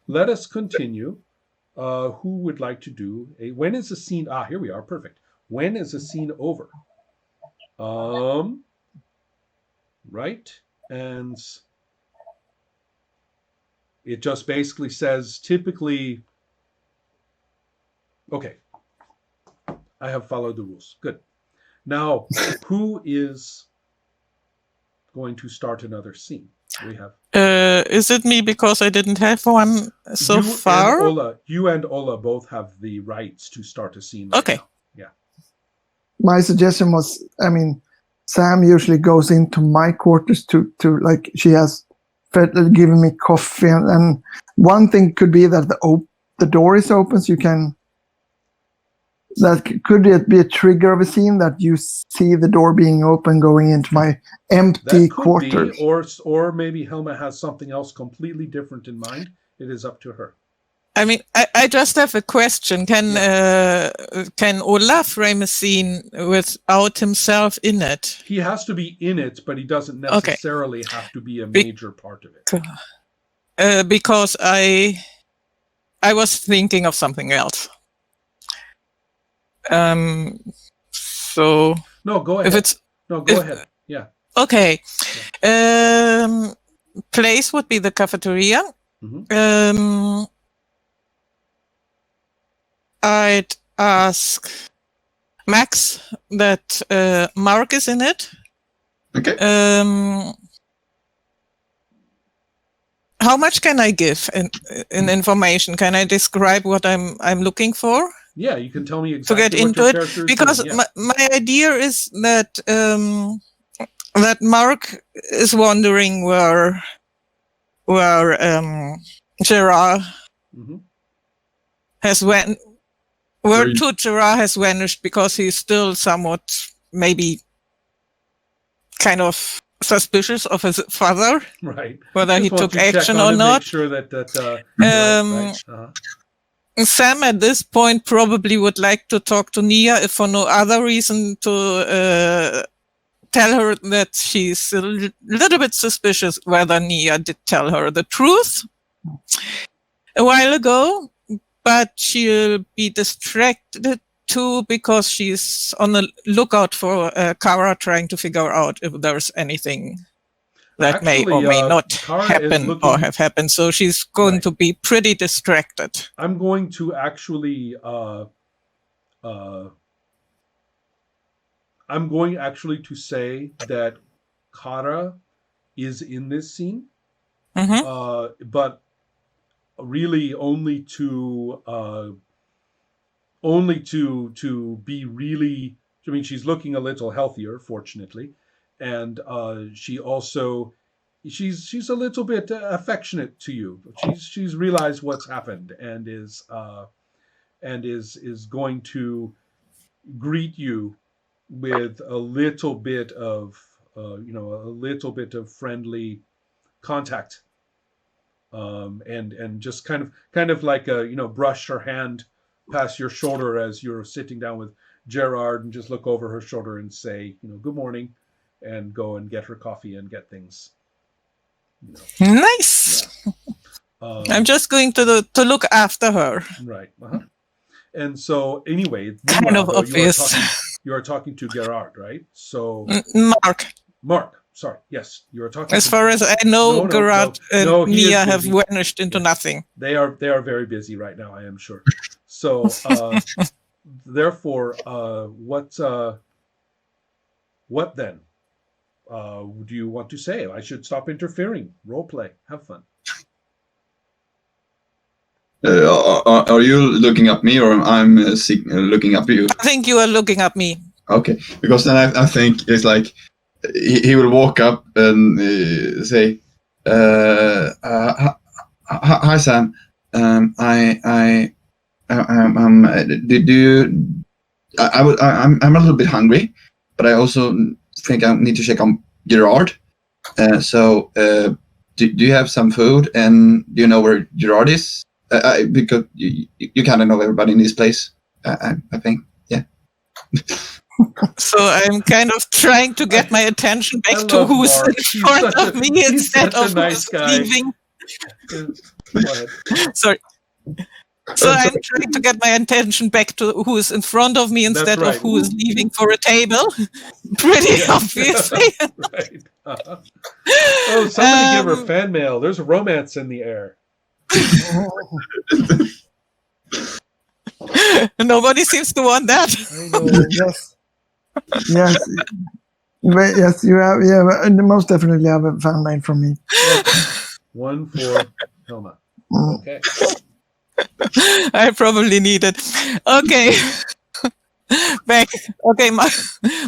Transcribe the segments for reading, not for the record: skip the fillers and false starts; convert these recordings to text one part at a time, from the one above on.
let us continue. Who would like to do when is the scene? Here we are. Perfect. When is the scene over? Right, and it just basically says typically. Okay, I have followed the rules. Good. Now, who is going to start another scene? We have Is it me because I didn't have one so far? You and Ola both have the rights to start a scene. Right okay. Now. Yeah. My suggestion was, Sam usually goes into my quarters to like she has given me coffee, and one thing could be that the door is open, so you can. That could it be a trigger of a scene that you see the door being open going into my empty quarters? Or maybe Helma has something else completely different in mind. It is up to her. I mean, I just have a question. Can Ola frame a scene without himself in it? He has to be in it, but he doesn't necessarily have to be a major part of it. Because I was thinking of something else. So no, go ahead. Go ahead. Yeah. Okay. Yeah. Place would be the cafeteria. Mm-hmm. I'd ask Max that Mark is in it. Okay. How much can I give in information? Can I describe what I'm looking for? Yeah, you can tell me exactly to get into it, because my idea is that that Mark is wondering where Gerard has went, where Gerard has vanished, because he's still somewhat maybe kind of suspicious of his father, right? Whether he took action or not. Make sure that right. Sam at this point probably would like to talk to Nia, if for no other reason, to tell her that she's a little bit suspicious whether Nia did tell her the truth a while ago, but she'll be distracted too because she's on the lookout for Kara, trying to figure out if there's anything that may or may not happen or have happened. So she's going to be pretty distracted. I'm going to actually to say that Kara is in this scene, but really only to be really. I mean, she's looking a little healthier, fortunately. And she's a little bit affectionate to you. She's realized what's happened and is going to greet you with a little bit of friendly contact, and just kind of like brush her hand past your shoulder as you're sitting down with Gerard, and just look over her shoulder and say, good morning. And go and get her coffee and get things. Nice. Yeah. I'm just going to look after her. Right. And so, anyway, kind of obvious. You are talking to Gerard, right? So Mark. Sorry. Yes, you are talking. As far as I know, Gerard and Nia have vanished into nothing. They are very busy right now, I am sure. So, therefore, what then? Do you want to say? I should stop interfering. Role play. Have fun. Are you looking at me, or I'm looking at you? I think you are looking at me. Okay, because then I think it's like he will walk up and say, "Hi, Sam. I'm a little bit hungry, but I also think I need to check on Gerard. So do you have some food, and do you know where Gerard is? Because you kind of know everybody in this place, I think. Yeah. So I'm kind of trying to get my attention back to who's in front of me instead of who's leaving. Go ahead. Sorry. So I'm trying to get my attention back to who is in front of me instead right. of who is leaving for a table. Pretty obviously. Right. Oh, somebody give her fan mail. There's romance in the air. Nobody seems to want that. I know. Yes. Yes. But yes, you have. Yeah, but most definitely have a fan mail from me. Okay. One for Helma. Okay. I probably need it. Okay. Back. Okay, Mark,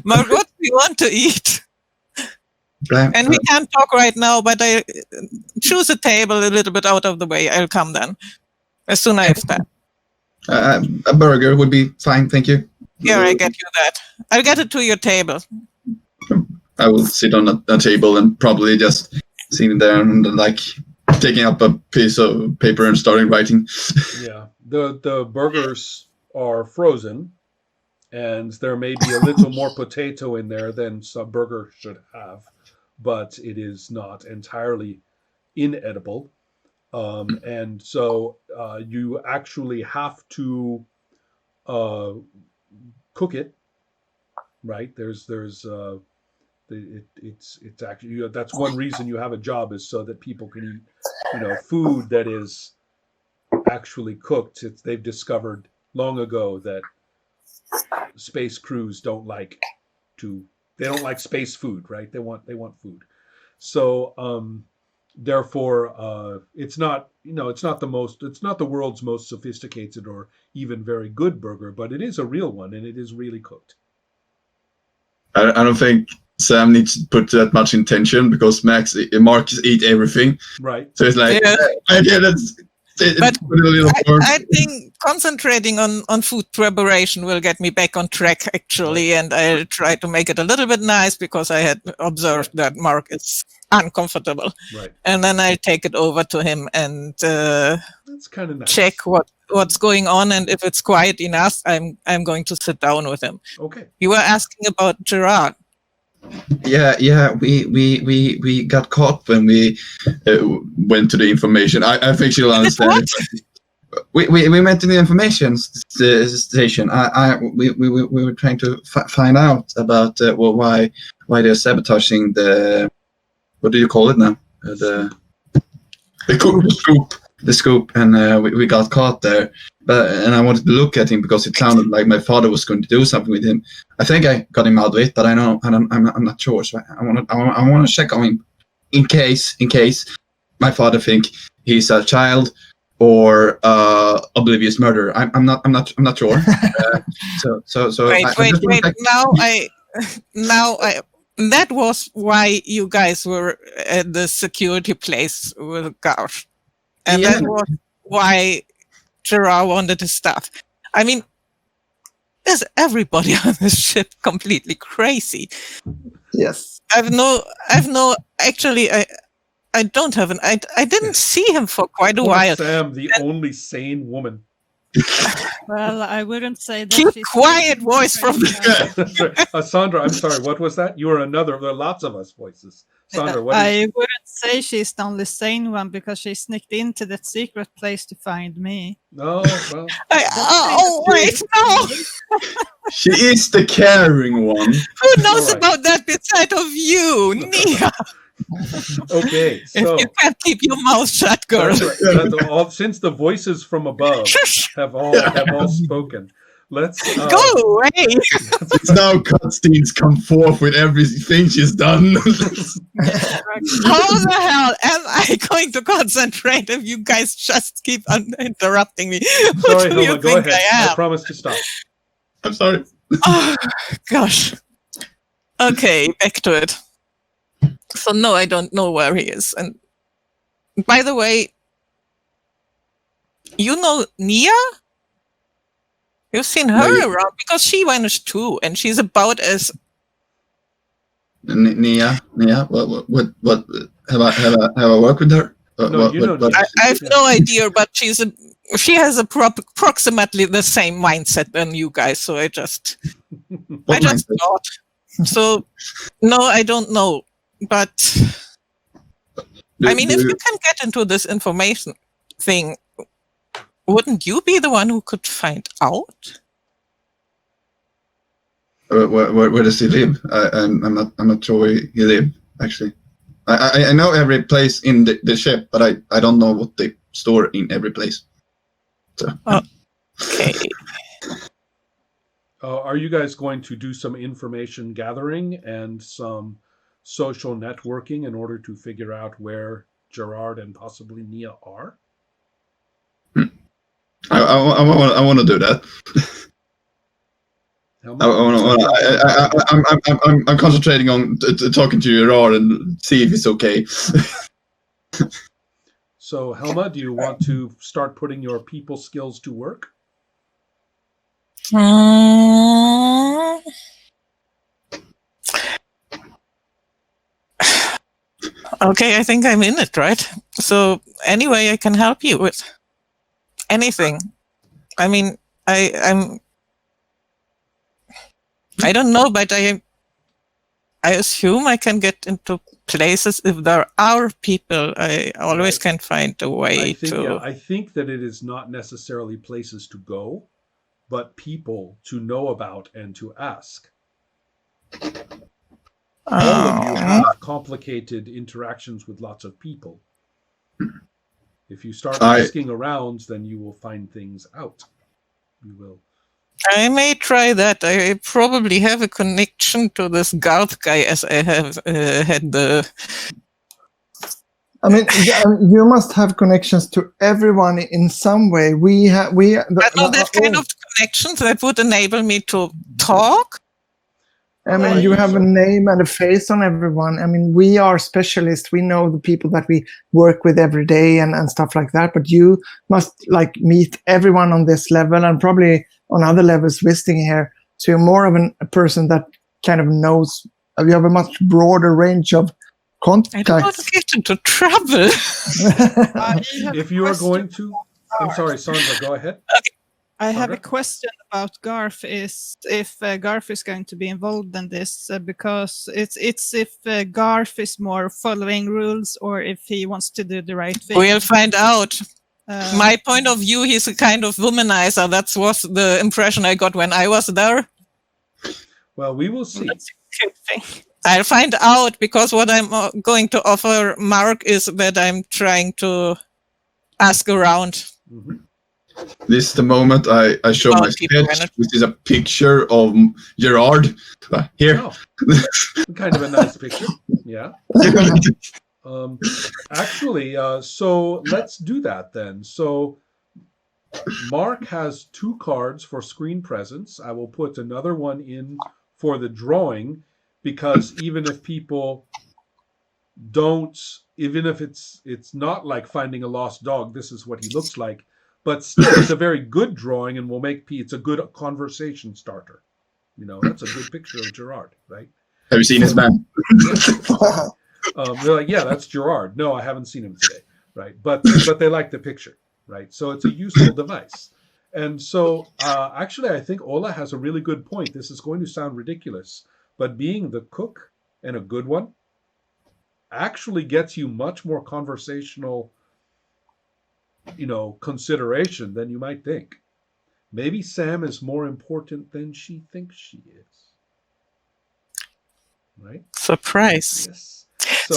what do you want to eat? And we can't talk right now, but I choose a table a little bit out of the way. I'll come then. As soon as I have that. A burger would be fine, thank you. Here, I get you that. I'll get it to your table. I will sit on a table and probably just sitting there and like taking up a piece of paper and starting writing. Yeah, the burgers are frozen, and there may be a little more potato in there than some burger should have, but it is not entirely inedible. And so you actually have to cook it, right? It's actually that's one reason you have a job, is so that people can eat, food that is actually cooked. They've discovered long ago that space crews don't like space food, right? They want food. So therefore it's not the world's most sophisticated or even very good burger, but it is a real one, and it is really cooked. I don't think Sam needs to put that much intention, because Mark eat everything. Right. So it's like, But I think concentrating on food preparation will get me back on track, actually, and I'll try to make it a little bit nice, because I had observed that Mark is uncomfortable. Right. And then I'll take it over to him and that's kind of nice. Check what's going on, and if it's quiet enough, I'm going to sit down with him. Okay. You were asking about Gerard. Yeah. We got caught when we went to the information. I think she'll understand. We went to the information station. We were trying to find out about why they're sabotaging the, what do you call it now? The scoop, and we got caught there. And I wanted to look at him because it sounded like my father was going to do something with him. I think I got him out of it, but I'm not sure. So I want to check on him in case my father think he's a child or oblivious murderer. I'm not sure. So wait. Now I. That was why you guys were at the security place with Garth, and that was why Gerard wanted his stuff. I mean, is everybody on this ship completely crazy? Yes. Actually, I don't have I didn't see him for quite a while. Sam, the only sane woman. Well, I wouldn't say that. Keep quiet, voice from Sandra, I'm sorry, what was that? You were another. There are lots of us voices. Sandra, what? I wouldn't say she's the only sane one, because she sneaked into that secret place to find me. No, well. Wait, no. She is the caring one. Who knows about that beside of you, Nia? Okay, so if you can't keep your mouth shut, girl. Since the voices from above have all spoken, let's go away. It's now cutscenes come forth with everything she's done. How the hell am I going to concentrate if you guys just keep interrupting me? Sorry, Hilma, go ahead. I promise to stop. I'm sorry. Oh, gosh. Okay, back to it. So no, I don't know where he is. And by the way, you know Nia? You've seen her around, because she vanished too, and she's about as Nia. What? Have I worked with her? I have no idea, but she has approximately the same mindset than you guys. So I just thought. So no, I don't know. But I mean, if you can get into this information thing, wouldn't you be the one who could find out? Where does he live? I'm not sure where he lives actually. I know every place in the ship, but I don't know what they store in every place. So. Okay. Are you guys going to do some information gathering and some social networking in order to figure out where Gerard and possibly Nia are? I want to do that. I'm concentrating on talking to Gerard and see if it's okay. So, Helma, do you want to start putting your people skills to work? Okay, I think I'm in it, right? So anyway, I can help you with anything. I mean, I don't know, but I assume I can get into places if there are people. I always can find a way to. I think that it is not necessarily places to go, but people to know about and to ask. All of you have complicated interactions with lots of people. If you start asking around, then you will find things out. You will. I may try that. I probably have a connection to this guard guy, as I have had the. I mean, you must have connections to everyone in some way. That kind of connections that would enable me to talk. I mean, you have a name and a face on everyone. I mean, we are specialists. We know the people that we work with every day and stuff like that. But you must like meet everyone on this level and probably on other levels visiting here. So you're more of a person that kind of knows. You have a much broader range of contacts. I don't want to get into trouble. If you are going to, I'm sorry, Sandra, go ahead. Okay. I have a question about Garth. Is if Garth is going to be involved in this because it's if Garth is more following rules or if he wants to do the right thing. We'll find out. My point of view, he's a kind of womanizer. That was the impression I got when I was there. Well, we will see. That's a good thing. I'll find out because what I'm going to offer Mark is that I'm trying to ask around. Mm-hmm. This is the moment I show my sketch, which is a picture of Gerard. Here. Oh, kind of a nice picture. Yeah. Actually, so let's do that then. So Mark has 2 cards for screen presence. I will put another one in for the drawing because even if people don't, even if it's not like finding a lost dog, this is what he looks like. But still, it's a very good drawing and will make it's a good conversation starter. You know, that's a good picture of Gerard, right? Have you seen his man? They're like, yeah, that's Gerard. No, I haven't seen him today, right? But they like the picture, right? So it's a useful device. And so actually, I think Ola has a really good point. This is going to sound ridiculous, but being the cook and a good one actually gets you much more conversational consideration than you might think. Maybe Sam is more important than she thinks she is. Right? Surprise. Yes.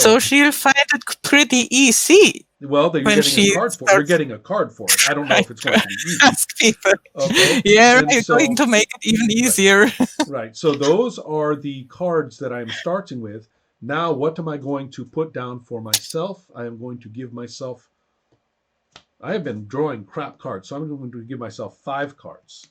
So she'll find it pretty easy. Well, you're getting a card for it. I don't know if it's going to be easy. Ask people. Okay. Yeah, I'm going to make it even easier. Right. So those are the cards that I'm starting with. Now, what am I going to put down for myself? I am going to give myself I have been drawing crap cards, so I'm going to give myself 5 cards.